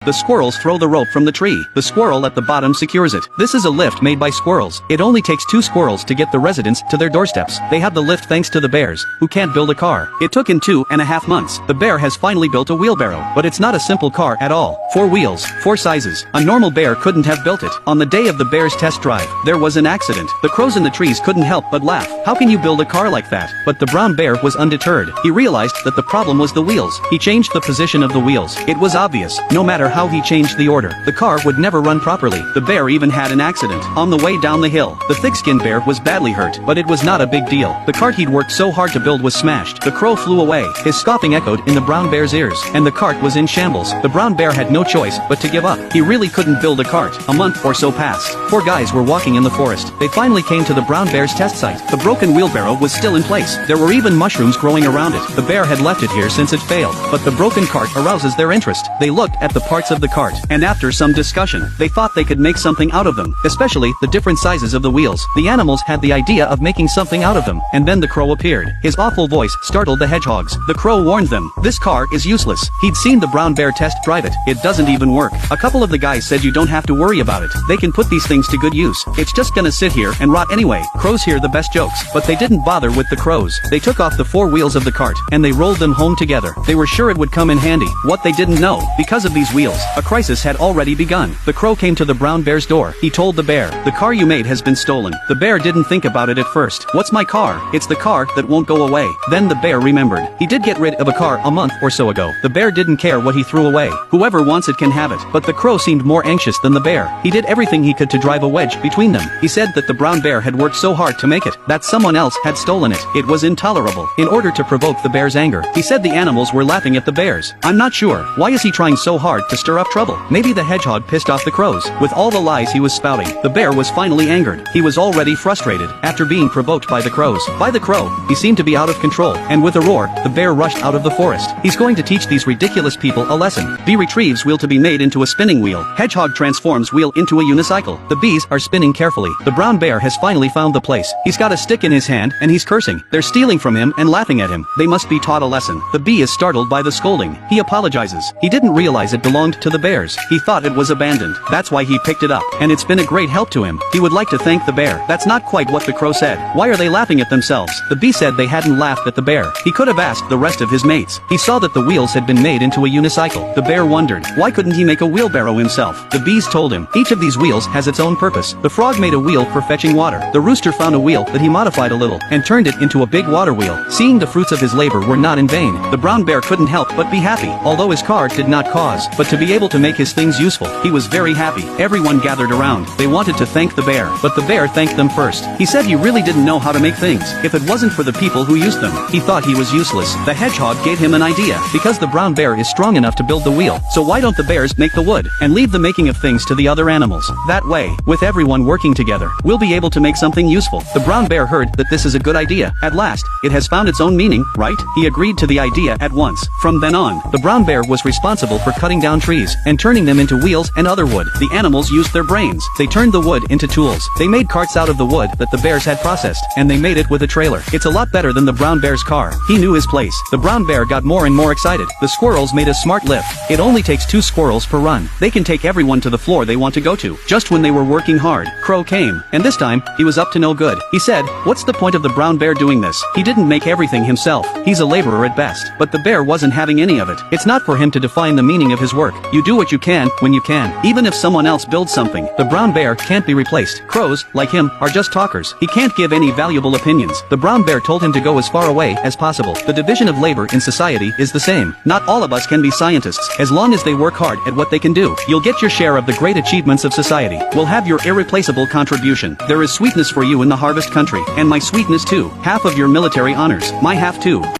The squirrels throw the rope from the tree. The squirrel at the bottom secures it. This is a lift made by squirrels. It only takes 2 squirrels to get the residents to their doorsteps. They have the lift thanks to the bears, who can't build a car. It took him 2.5 months. The bear has finally built a wheelbarrow, but it's not a simple car at all. 4 wheels, 4 sizes. A normal bear couldn't have built it. On the day of the bear's test drive, there was an accident. The crows in the trees couldn't help but laugh. How can you build a car like that? But the brown bear was undeterred. He realized that the problem was the wheels. He changed the position of the wheels. It was obvious. No matter how he changed the order, the car would never run properly. The bear even had an accident. On the way down the hill, the thick-skinned bear was badly hurt, but it was not a big deal. The cart he'd worked so hard to build was smashed. The crow flew away. His scoffing echoed in the brown bear's ears, and the cart was in shambles. The brown bear had no choice but to give up. He really couldn't build a cart. A month or so passed. 4 guys were walking in the forest. They finally came to the brown bear's test site. The broken wheelbarrow was still in place. There were even mushrooms growing around it. The bear had left it here since it failed, but the broken cart arouses their interest. They looked at the parts of the cart, and after some discussion, they thought they could make something out of them, especially the different sizes of the wheels. The animals had the idea of making something out of them, and then the crow appeared. His awful voice startled the hedgehogs. The crow warned them, "This car is useless." He'd seen the brown bear test drive it. It doesn't even work. A couple of the guys said you don't have to worry about it. They can put these things to good use. It's just gonna sit here and rot anyway. Crows hear the best jokes, but they didn't bother with the crows. They took off the 4 wheels of the cart, and they rolled them home together. They were sure it would come in handy. What they didn't know, because of these wheels, a crisis had already begun. The crow came to the brown bear's door. He told the bear, "The car you made has been stolen." The bear didn't think about it at first. "What's my car? It's the car that won't go away." Then the bear remembered. He did get rid of a car a month or so ago. The bear didn't care what he threw away. Whoever wants it can have it. But the crow seemed more anxious than the bear. He did everything he could to drive a wedge between them. He said that the brown bear had worked so hard to make it, that someone else had stolen it. It was intolerable. In order to provoke the bear's anger, he said the animals were laughing at the bears. "I'm not sure. Why is he trying so hard to stir up trouble? Maybe the hedgehog pissed off the crows." With all the lies he was spouting, the bear was finally angered. He was already frustrated after being provoked by the crows. By the crow, he seemed to be out of control, and with a roar, the bear rushed out of the forest. He's going to teach these ridiculous people a lesson. Bee retrieves wheel to be made into a spinning wheel. Hedgehog transforms wheel into a unicycle. The bees are spinning carefully. The brown bear has finally found the place. He's got a stick in his hand, and he's cursing. They're stealing from him and laughing at him. They must be taught a lesson. The bee is startled by the scolding. He apologizes. He didn't realize it belonged to the bears. He thought it was abandoned. That's why he picked it up, and it's been a great help to him. He would like to thank the bear. That's not quite what the crow said. Why are they laughing at themselves? The bee said they hadn't laughed at the bear. He could have asked the rest of his mates. He saw that the wheels had been made into a unicycle. The bear wondered, why couldn't he make a wheelbarrow himself? The bees told him, each of these wheels has its own purpose. The frog made a wheel for fetching water. The rooster found a wheel that he modified a little, and turned it into a big water wheel. Seeing the fruits of his labor were not in vain, the brown bear couldn't help but be happy. Although his car did not cause, but to be able to make his things useful, he was very happy. Everyone gathered around. They wanted to thank the bear, but the bear thanked them first. He said he really didn't know how to make things. If it wasn't for the people who used them, he thought he was useless. The hedgehog gave him an idea. Because the brown bear is strong enough to build the wheel, so why don't the bears make the wood, and leave the making of things to the other animals? That way, with everyone working together, we'll be able to make something useful. The brown bear heard that this is a good idea. At last, it has found its own meaning, right? He agreed to the idea at once. From then on, the brown bear was responsible for cutting down trees, and turning them into wheels and other wood. The animals used their brains. They turned the wood into tools. They made carts out of the wood that the bears had processed, and they made it with a trailer. It's a lot better than the brown bear's car. He knew his place. The brown bear got more and more excited. The squirrels made a smart lift. It only takes 2 squirrels per run. They can take everyone to the floor they want to go to. Just when they were working hard, Crow came, and this time, he was up to no good. He said, "What's the point of the brown bear doing this? He didn't make everything himself. He's a laborer at best." But the bear wasn't having any of it. It's not for him to define the meaning of his work. You do what you can, when you can. Even if someone else builds something, the brown bear can't be replaced. Crows, like him, are just talkers. He can't give any valuable opinions. The brown bear told him to go as far away as possible. The division of labor in society is the same. Not all of us can be scientists. As long as they work hard at what they can do, you'll get your share of the great achievements of society. We'll have your irreplaceable contribution. There is sweetness for you in the harvest country, and my sweetness too. Half of your military honors, my half too.